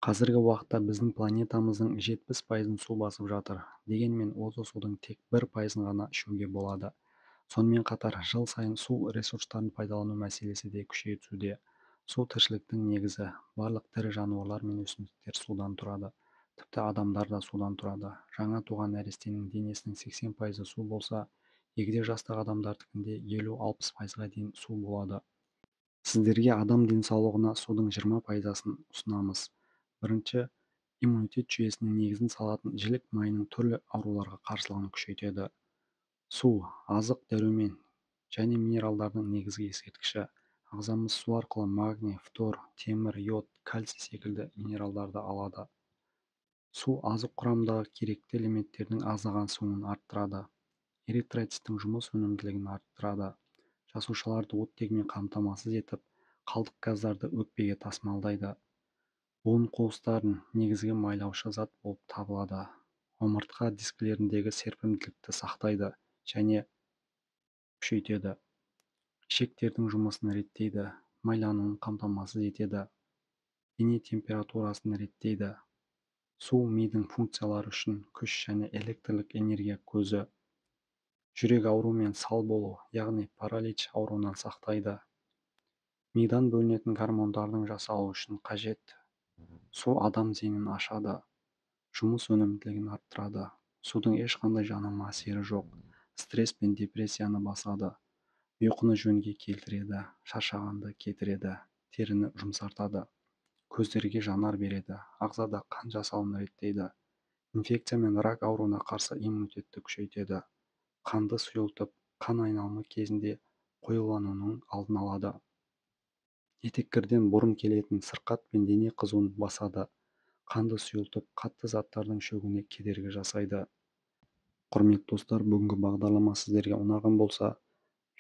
Қазіргі уақытта біздің планетамыздың 70% су басып жатыр. Дегенмен осы судың тек 1% ғана ішуге болады. Сонымен қатар жыл сайын су ресурстарын пайдалану мәселесі де күшейе түсуде. Су тіршіліктің негізі. Барлық тірі жануарлар мен өсімдіктер судан тұрады. Тіпті адамдар да судан тұрады. Жаңа туған нәрестенің денесінің 80% су болса, егде жастағы адамдардікінде 50-60%-ға дейін су болады. Сіздерге адам денсаулығына судың 20%-сын ұсынамыз. Бірінші, иммунитет жүйесінің негізін салатын жілік майының түрлі ауруларға қарсылығын күшейтеді. Су, азық, дәрумен және минералдардың негізгі ескерткіші. Ағзамыз су арқылы магний, фтор, темір, йод, кальций секілді минералдарды алады. Су азық құрамындағы керекті элементтердің аздаған арттырады. Эритроциттің жұмыс өнімділігін арттырады. Жасушаларды оттегімен қамтамасыз етіп, қалдық газдарды өкпеге тасымалдайды. Буын қуыстарын негізгі майлаушы зат болып табылады. Омыртқа дискілеріндегі серпімділікті сақтайды және күшейтеді. Ішектердің жұмысын реттейді, майлануын қамтамасыз етеді. Дене температурасын реттейді. Су мидың функциялары үшін күш және электрлік энергия көзі. Жүрек ауруы мен сал болу, яғни паралич ауруынан сақтайды. Мидан бөлінетін гормондардың жасалуы үшін қажет. Су адам зейінін ашады, жұмыс өнімділігін арттырады. Судың ешқандай жанама әсері жоқ. Стресс пен депрессияны басады. Ұйқыны жөнге келтіреді, шаршағанды кетіреді, теріні жұмсартады. Көздерге жанар береді, ағзада қан жасауын реттейді. Инфекция мен рак ауруына қарсы иммунитетті күшейтеді. Қанды сұйылтып, қан айналымы кезінде қоюлануының алдын алады. Етеккірден бұрын келетін сырқат пен дене қызуын басады. Қанды сұйылтып, қатты заттардың шөгуіне кедергі жасайды. Құрметті достар, бүгінгі бағдарлама сіздерге ұнаған болса,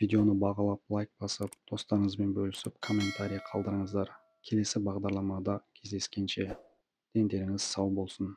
видеоны бағалап, лайк басып, достарыңызбен бөлісіп, комментарий қалдырыңыздар. Келесі бағдарламада кездескенше, дендеріңіз сау болсын.